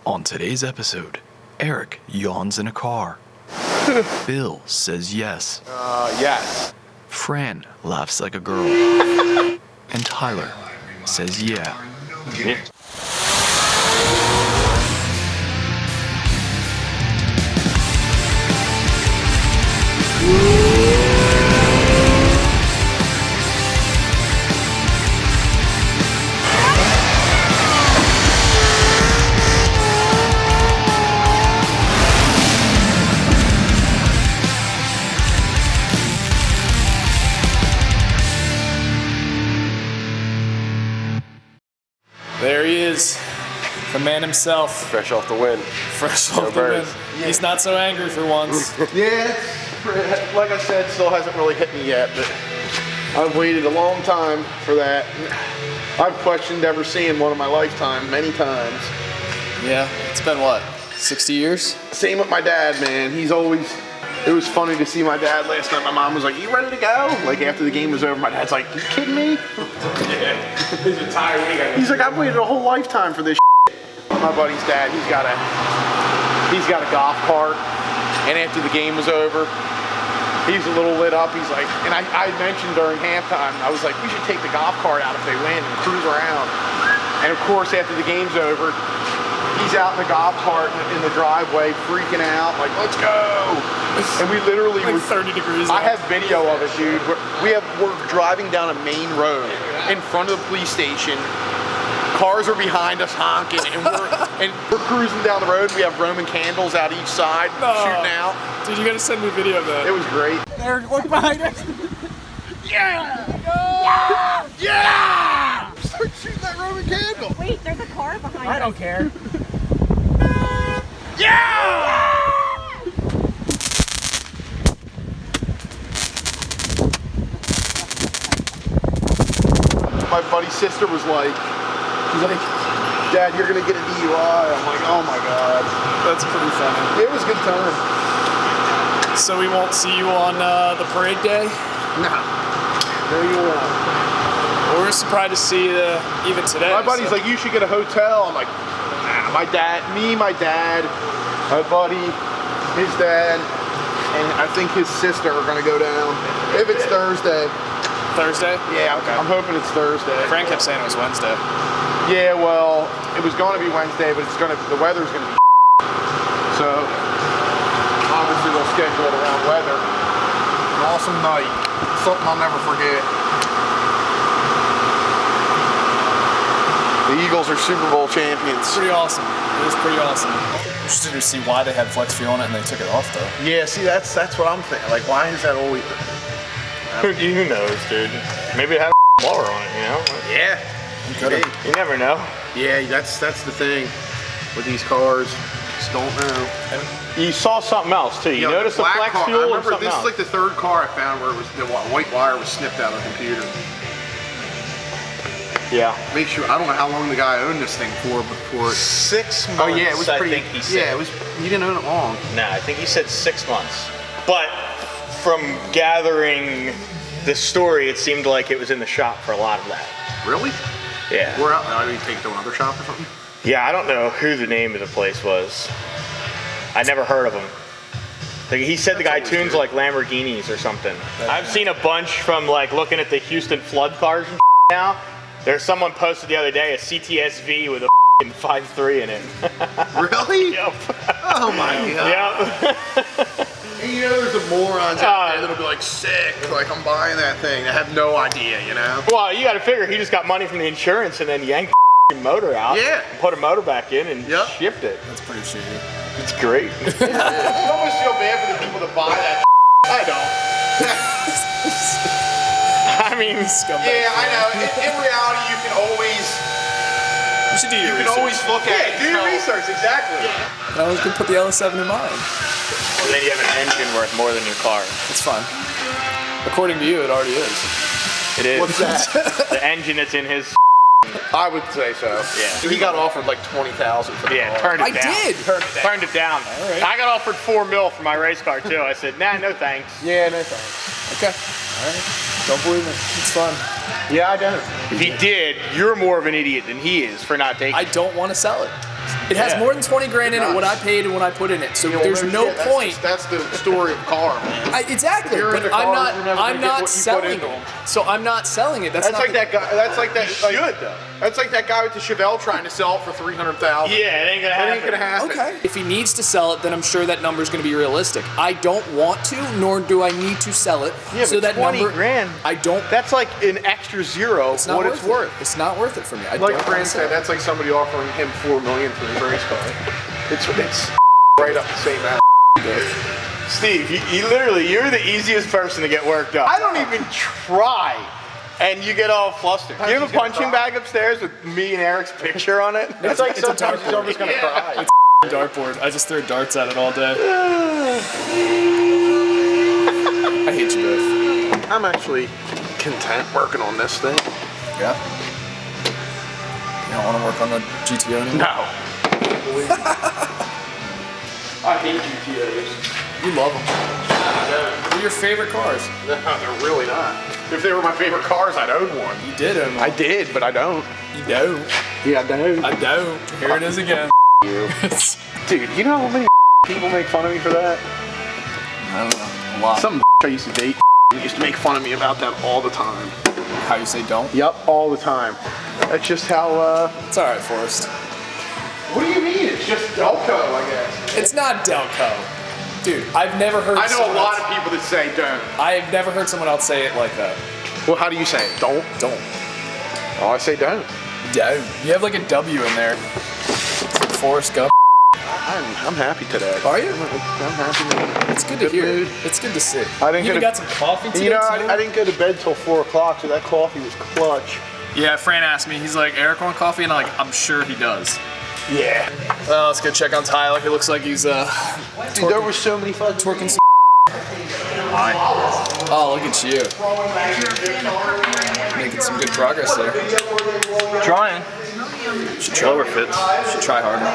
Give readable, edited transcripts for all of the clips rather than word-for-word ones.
On today's episode, Eric yawns in a car. Bill says yes. Yes. Fran laughs like a girl. And Tyler says yeah. There he is, the man himself. Fresh off the win. Fresh off the win. He's not so angry for once. Yeah, like I said, still hasn't really hit me yet, but I've waited a long time for that. I've questioned ever seeing one in my lifetime many times. Yeah, it's been what, 60 years? Same with my dad, man. He's always, it was funny to see my dad last night. My mom was like, "You ready to go?" Like after the game was over, my dad's like, "You kidding me?" Yeah. His entire week. He's like, "I've waited a whole lifetime for this shit." My buddy's dad, he's got a golf cart, and after the game was over, he's a little lit up. He's like, and I mentioned during halftime, I was like, we should take the golf cart out if they win and cruise around. And of course, after the game's over, he's out in the golf cart in the driveway, freaking out, like, "Let's go!" And we literally Like 30 degrees. I have video of it, dude. We're driving down a main road in front of the police station. Cars are behind us honking, and we're cruising down the road. We have Roman candles out each side, shooting out. Dude, you gotta send me video of that. It was great. There, look behind us. Yeah! Yeah! Yeah! Start shooting that Roman candle. Wait, there's a car behind us. I don't care. Yeah! My buddy's sister was like, she's like, "Dad, you're gonna get a DUI." I'm like, "Oh my God." That's pretty funny. It was a good time. So we won't see you on the parade day? Nah. No, you won't. Well, we're surprised to see you even today. My buddy's like, "You should get a hotel." I'm like, "Nah." My dad, my buddy, his dad, and I think his sister are gonna go down. If it's Thursday. Thursday? Yeah, Okay. I'm hoping it's Thursday. Frank kept saying it was Wednesday. Yeah, well, it was going to be Wednesday, but the weather's going to be so obviously they'll schedule it around weather. An awesome night. Something I'll never forget. The Eagles are Super Bowl champions. Pretty awesome. It was pretty awesome. Interested to see why they had flex fuel on it and they took it off though. Yeah, see, that's what I'm thinking. Like, why is that always? Who knows, dude? Maybe it had a blower on it, you know? Yeah. You never know. Yeah, that's the thing with these cars. Just don't know. You saw something else too. You noticed the black flex car, fuel I and remember something this else. is like the third car I found where it was the white wire was snipped out of the computer. Yeah. Make sure, I don't know how long the guy owned this thing for before it. 6 months. Oh yeah, it was pretty. I think he said. Yeah, it was. You didn't own it long. Nah, I think he said 6 months. But from gathering the story, it seemed like it was in the shop for a lot of that. Really? Yeah. We're out. I didn't take it to another shop or something. Yeah, I don't know who the name of the place was. I never heard of him. Like, he said the guy tunes like Lamborghinis or something. I've seen a bunch from like looking at the Houston flood cars and now. There's someone posted the other day a CTSV with a 5.3 in it. Really? Yep. Oh my God. Yep. And you know, there's the morons out there that'll be like, "Sick, like I'm buying that thing." They have no idea, you know. Well, you got to figure he just got money from the insurance and then yanked the motor out. Yeah. Put a motor back in and shipped it. That's pretty shitty. It's great. You almost feel bad for the people that buy that. I don't. I mean, Yeah, I know. In reality, you can always. You should do your You can research. always look at it. do your research, exactly. I was gonna put the LS7 in mine. And then you have an engine worth more than your car. It's fine. According to you, it already is. It is. What's that? The engine that's in his. I would say so. Yeah. He got offered like $20,000 for the Yeah, car. turned it down. I did. Turned it down. All right. I got offered $4 million for my race car too. I said, nah, no thanks. Yeah, no thanks. Okay. All right. Don't believe me. It's fun. Yeah, I don't. If he did, you're more of an idiot than he is for not taking I it. don't want to sell it. It has more than 20 grand in it, what I paid and what I put in it. So there's no point. That's the story of car, man. Exactly, If you're but into I'm cars, you're never not. gonna I'm get not what you put selling into it. them. So I'm not selling it. That's not like the- that guy. That's like that. Should though. That's like that guy with the Chevelle trying to sell it for 300,000. Yeah, it ain't gonna happen. It ain't gonna happen. Okay. If he needs to sell it, then I'm sure that number's going to be realistic. I don't want to, nor do I need to sell it. Yeah, so but that 20 number, grand. I don't. That's like an extra zero It's not what worth it's worth. It. It's not worth it for me. I Like don't Fran wanna sell said, it. that's like somebody offering him $4 million for his race car. It's right up the same alley. Steve, you're the easiest person to get worked up. I don't even try, and you get all flustered. Do you have a punching bag upstairs with me and Eric's picture on it? It's like It's a sometimes he's dartboard. almost gonna cry. Dartboard. I just throw darts at it all day. I hate you both. I'm actually content working on this thing. Yeah. You don't want to work on the GTO anymore? No. I hate GTOs. You love them. They're your favorite cars. No, they're really not. If they were my favorite cars, I'd own one. You did own one. I did, but I don't. You don't. Yeah, I don't. I don't. Here it is again. Dude, you know how many people make fun of me for that? I don't know. A lot. Some I used to date used to make fun of me about that all the time. How you say don't? Yep, all the time. That's just how, It's alright, Forrest. What do you mean? It's just Delco, I guess. It's not Delco. Dude, I've never heard I know a someone lot else- of people that say don't. I've never heard someone else say it like that. Well, how do you say it? Don't? Don't. Oh, I say don't. Don't. You have like a W in there. Forrest Gump. I'm happy today. Are you? I'm happy today. It's good to hear. It's good to see. I didn't you get even a- got some coffee today, You know, too? I didn't go to bed till 4 o'clock, so that coffee was clutch. Yeah, Fran asked me. He's like, Eric want coffee? And I'm like, I'm sure he does. Yeah. Well, let's go check on Tyler. He looks like he's Dude, there were so many fucking... twerking some. Oh, look at you. Making some good progress there. Trying. Should try. Lower fits. Should try harder.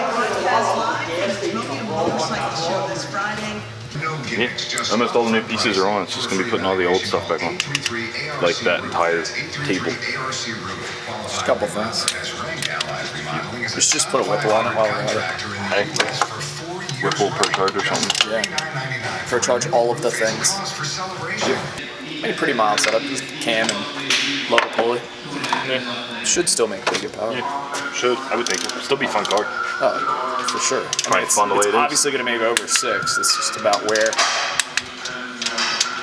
Yeah, almost all the new pieces are on. It's just going to be putting all the old stuff back on. Like that entire table. Just a couple things. Let's just put a Whipple on it while we're at it. Hey, Whipple Procharger or something. Yeah. Procharge all of the things. I mean, pretty mild setup. Just cam and lower pulley. Should still make pretty good power. Yeah, should. I would think it would still be a fun car. Oh, for sure. Probably fun the way it is. Obviously going to make over 6. It's just about where.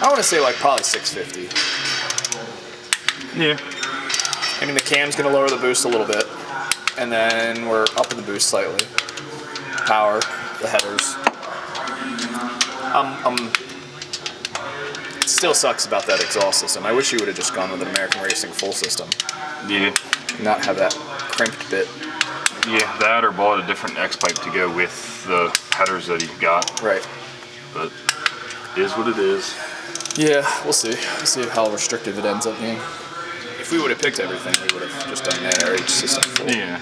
I want to say like probably 650. Yeah. I mean, the cam's going to lower the boost a little bit, and then we're upping the boost slightly. Power, the headers. It still sucks about that exhaust system. I wish you would have just gone with an American Racing full system, Yeah. not have that crimped bit. Yeah, that or bought a different X pipe to go with the headers that you've got. Right. But it is what it is. Yeah, we'll see. We'll see how restrictive it ends up being. If we would have picked everything, we would have just done an RH system full. Yeah.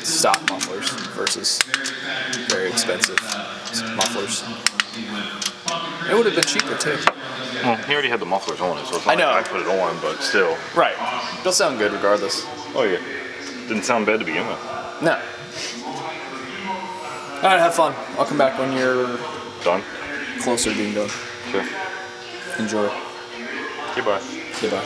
Stock mufflers versus very expensive mufflers. It would have been cheaper too. Well, he already had the mufflers on it, so it's not I know. like I put it on, but still. Right. They'll sound good regardless. Oh yeah. Didn't sound bad to begin with. No. Alright, have fun. I'll come back when you're Done? closer to being done. Sure. Enjoy. Goodbye. Goodbye.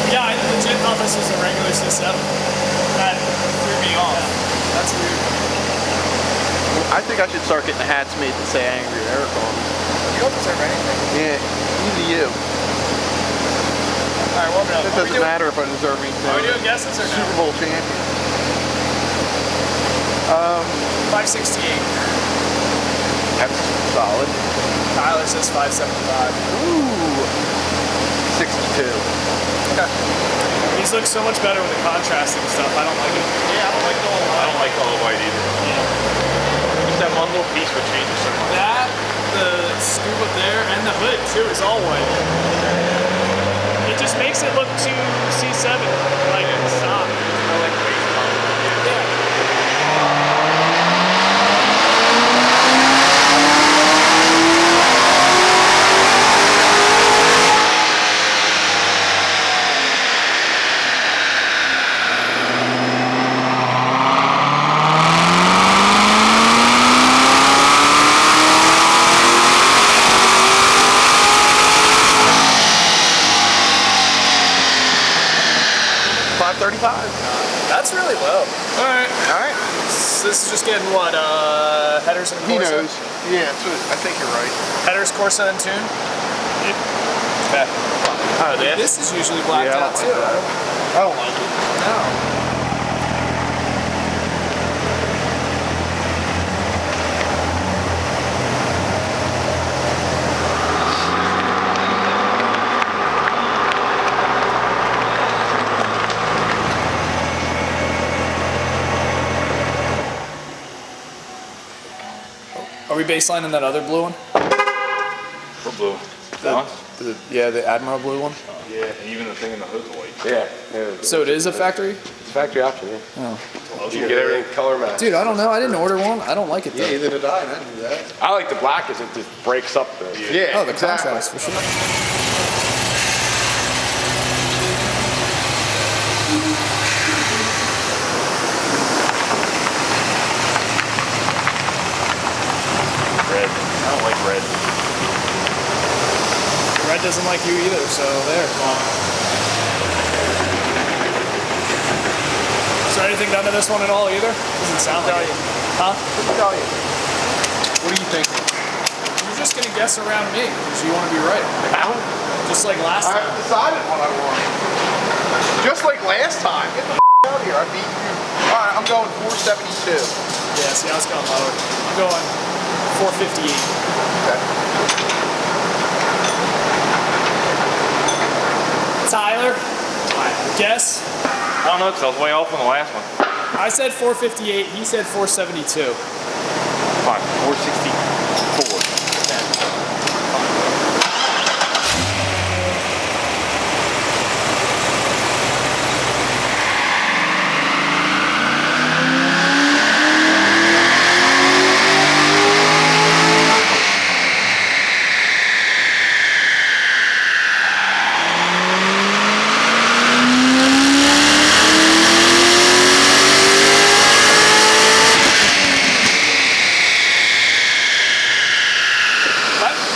Yeah, I legit thought this was a regular C7. That threw me off. That's weird. I think I should start getting hats made that say Angry Eric on them. You don't deserve anything. Yeah, easy you. Alright, warm it up. It doesn't matter if I deserve anything. Are we doing guesses or Super no? Bowl champion. 568. That's solid. Tyler says 575. Ooh. 62. Okay. These look so much better with the contrasting stuff. I don't like it. Yeah, I don't like the all white. I don't like all the white either. Just that one little piece would change it so much. That, the scoop up there, and the hood too is all white. It just makes it look too C7, like stock. I like race car. Yeah. 35. That's really low. All right. So this is just getting what, headers and He Corsa? knows. Yeah, that's what, I think you're right. Headers, Corsa, and tune? Okay. Oh, This is usually blacked out too. I don't like it. No. Are we baselining that other blue one? What blue? Yeah, the Admiral blue one. Yeah, and even the thing in the hood's white. Yeah. So it is a factory? It's factory option, yeah. Oh. You can get everything color matched. Dude, I don't know. I didn't order one. I don't like it though. Yeah, either did I, and I knew that. I like the black because it just breaks up the... Yeah, Oh, the exactly. contrast for sure. Red. I don't like red. Red doesn't like you either, so there. Is there anything done to this one at all either? Doesn't sound like it. Huh? What do you think? You're just gonna guess around me because you want to be right. Just like last I time. decided what I want. Just like last time. Get the out of here. I beat you. All right, I'm going 472. Yeah, see, I was going lower. I'm going 458. Okay. Tyler, guess. I don't know, because I was way off on the last one. I said 458. He said 472. Fine, 464.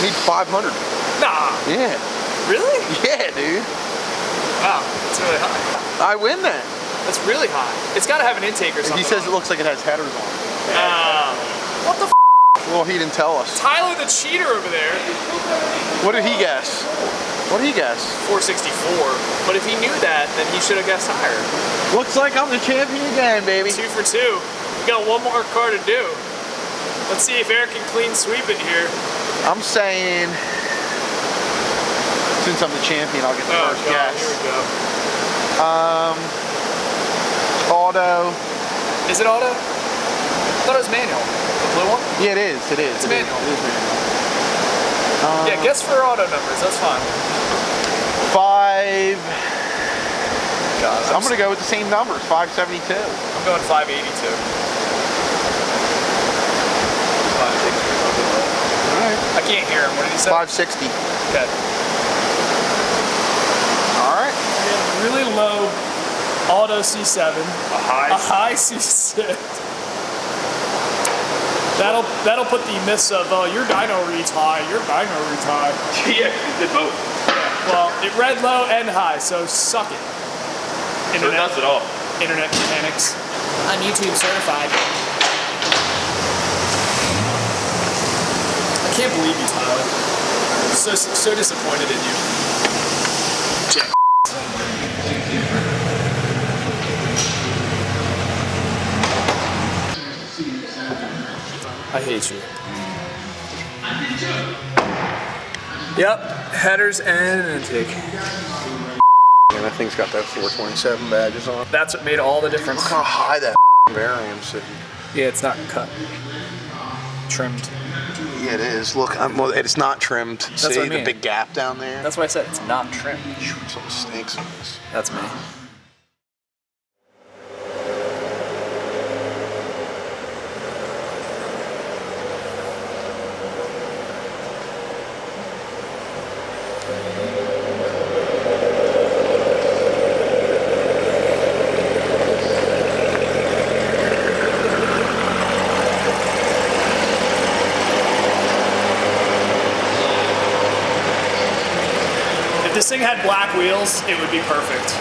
Need 500. Nah, Yeah. really? Yeah, dude. Wow, that's really high. I win that. That's really high. It's got to have an intake or something. He says it looks like it has headers on it. What the? Well, he didn't tell us. Tyler, the cheater over there, What did he guess? What did he guess? 464. But if he knew that, then he should have guessed higher. Looks like I'm the champion again, baby. 2 for 2. We got one more car to do. Let's see if Eric can clean sweep it here. I'm saying, since I'm the champion, I'll get the first God, guess. here we go. Auto. Is it auto? I thought it was manual. The blue one? Yeah, it is. It is. It's It is. manual. It is manual. Yeah, guess for auto numbers. That's fine. 5. God, I'm gonna go with the same numbers. 572. I'm going 582. All right. I can't hear him. What did he say? 560. Okay. All right. Really low auto C7. A high. C6. That'll put the myths of your dyno reads high, your dyno reads high. Yeah, did both. Well, it read low and high, so suck it. So it does it all. Internet mechanics. I'm YouTube certified. I can't believe you, Tyler. So disappointed in you. Jack. I hate you. Yep, headers and an intake. And that thing's got that 427 badges on it. That's what made all the difference. Look how high that Varium's sitting. Yeah, it's not cut. Trimmed. Yeah, it is. Look, well, it's not trimmed. See what I mean. the big gap down there? That's why I said it's not trimmed. Something stinks on this. That's me. If this thing had black wheels, it would be perfect.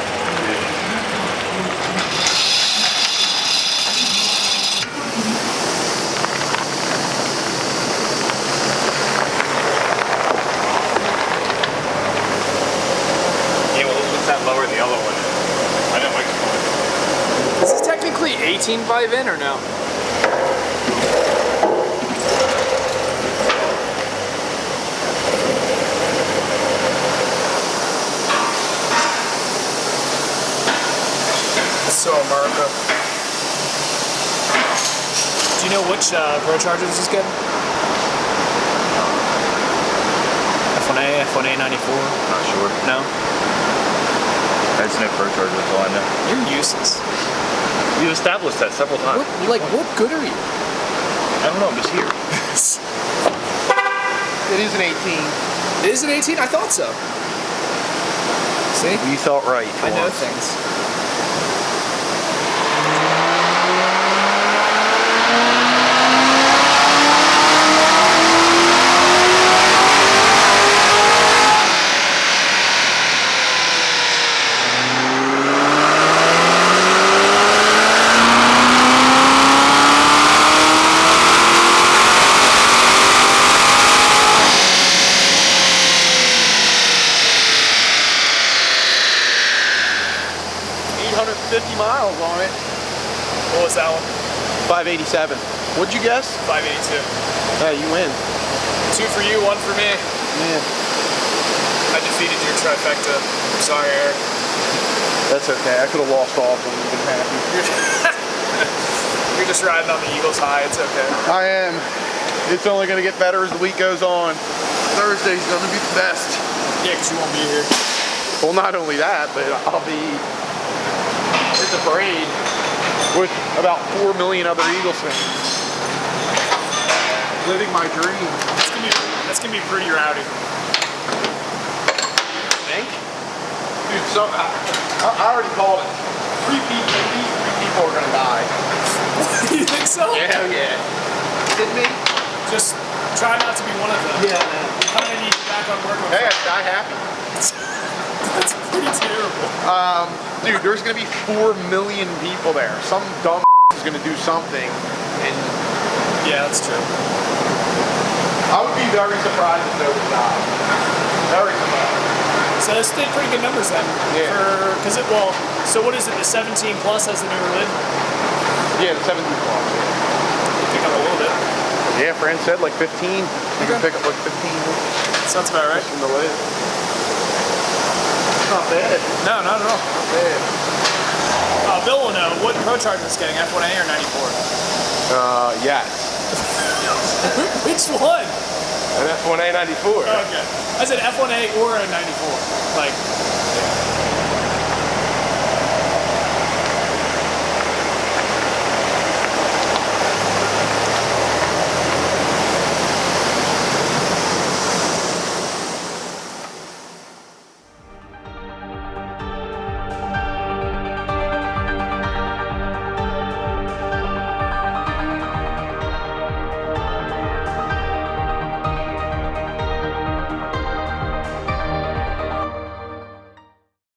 18 vibe in or no? So America. Do you know which Procharger this is getting? F1-A, F1-A94? Not sure. No? I just know Procharger, that's all I know. You're useless. You've established that several times. What good are you? I don't know, I'm just here. It is an 18. It is an 18? I thought so. See? You thought right. I know things. Miles on it. What was that one? 587. What'd you guess? 582. Hey, you win. 2 for you, 1 for me. Yeah. I defeated your trifecta. I'm sorry, Eric. That's okay. I could have lost all of them and been happy. You're just riding on the Eagles high. It's okay. I am. It's only going to get better as the week goes on. Thursday's going to be the best. Yeah, because you won't be here. Well, not only that, but I'll be at the parade with about 4 million other Eagles fans. Living my dream. That's gonna be pretty rowdy. Think? Dude, so I already called it. 3 people, these 3 people are gonna die. You think so? Yeah, yeah. Kidding me? Just try not to be one of them. Yeah, man. We kind of need you back on work. Hey, I die happy. That's pretty terrible. Dude, there's gonna be 4 million people there. Some dumb is gonna do something, and Yeah, that's true. I would be very surprised if nobody died. Very surprised. So this did pretty good numbers then. Yeah. So what is it? The 17 Plus has the newer lid? Yeah, the 17 plus. Pick up a little bit. Yeah, Fran said like 15. You can pick up like 15 Sounds about right. from the lid. It's not bad. No, not at all. Not bad. Bill will know. What Procharger is getting? F1-A or 94? Yes. Which one? An F1-A94. Okay. I said F1-A or a 94. Like,